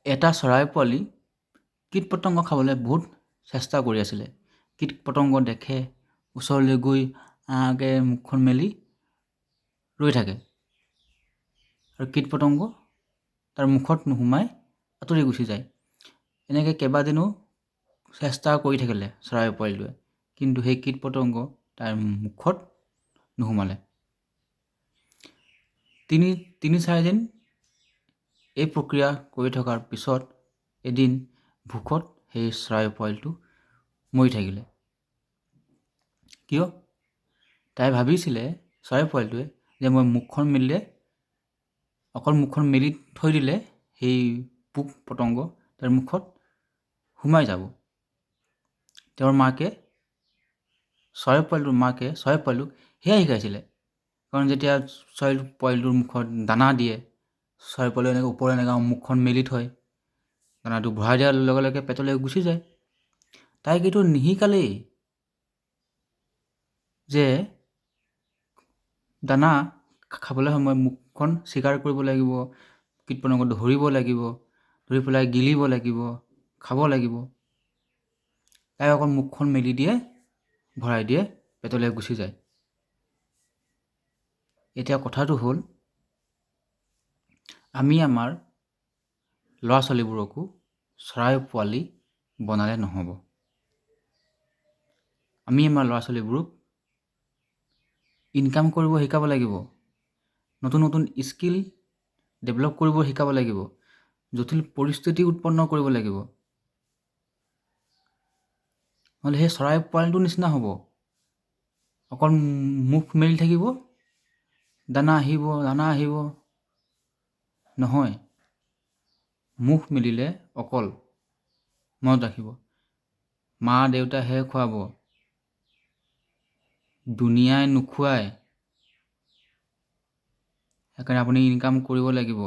এটা চৰাই পোৱালি কীট পতংগ খাবলৈ বহুত চেষ্টা কৰি আছিলে। কীট পতংগ দেখে, ওচৰলৈ গৈ আগে মুখখন মেলি ৰৈ থাকে আৰু কীট পতংগ তাৰ মুখত নোসোমাই আঁতৰি গুচি যায়। এনেকৈ কেইবাদিনো চেষ্টা কৰি থাকিলে চৰাই পোৱালিটোৱে, কিন্তু সেই কীট পতংগ তাৰ মুখত নোসোমালে। তিনি চাৰিদিন এই প্ৰক্ৰিয়া কৰি থকাৰ পিছত এদিন ভোকত সেই চৰাই পোৱালিটো মৰি থাকিলে। কিয়? তাই ভাবিছিলে, চৰাই পোৱালিটোৱে, যে মই মুখখন মেলিলে, অকল মুখখন মেলি থৈ দিলে সেই পোক পতংগ তাৰ মুখত সোমাই যাব। তেওঁৰ মাকে, চৰাই পোৱালিটোক সেয়াই শিকাইছিলে। কাৰণ যেতিয়া চৰাই পোৱালিটোৰ মুখত দানা দিয়ে, চৰাই পোৱালিটোৱে এনেকৈ ওপৰলৈ এনেকৈ মুখখন মেলি থয়, দানাটো ভৰাই দিয়াৰ লগে লগে পেটলৈ গুচি যায়। তাইক এইটো নিশিকালেই যে দানা খাবলৈ সময় মুখখন চিকাৰ কৰিব লাগিব, কীট পতংগ ধৰিব লাগিব, ধৰি পেলাই গিলিব লাগিব, খাব লাগিব। তাই অকল মুখখন মেলি দিয়ে, ভৰাই দিয়ে, পেটলৈ গুচি যায়। এতিয়া কথাটো হ'ল, আমি আমাৰ ল'ৰা ছোৱালীবোৰকো চৰাই পোৱালি বনালে নহ'ব। আমি আমাৰ ল'ৰা ছোৱালীবোৰক ইনকাম কৰিব শিকাব লাগিব, নতুন নতুন স্কিল ডেভেলপ কৰিব শিকাব লাগিব, জটিল পৰিস্থিতি উৎপন্ন কৰিব লাগিব। নহ'লে সেই চৰাই পোৱালিটোৰ নিচিনা হ'ব, অকল মুখ মেলি থাকিব, দানা আহিব। নহয়, মুখ মেলিলে অকল মনত ৰাখিব, মা দেউতাইহে খুৱাব, দুনিয়াই নোখোৱায়। সেইকাৰণে আপুনি ইনকাম কৰিব লাগিব।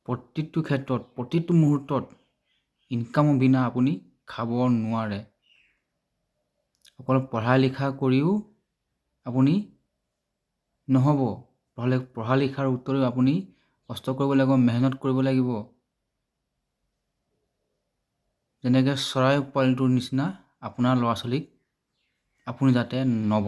প্ৰতিটো ক্ষেত্ৰত, প্ৰতিটো মুহূৰ্তত ইনকামৰ বিনা আপুনি খাব নোৱাৰে। অকল পঢ়া লিখা কৰিও আপুনি নহ'ব। পঢ়া লিখাৰ উত্তৰেও আপুনি কষ্ট কৰিব লাগিব, মেহনত কৰিব লাগিব। যেনেকৈ চৰাই পোৱালিটোৰ নিচিনা আপোনাৰ ল'ৰা ছোৱালীক আপুনি যাতে নবনায়।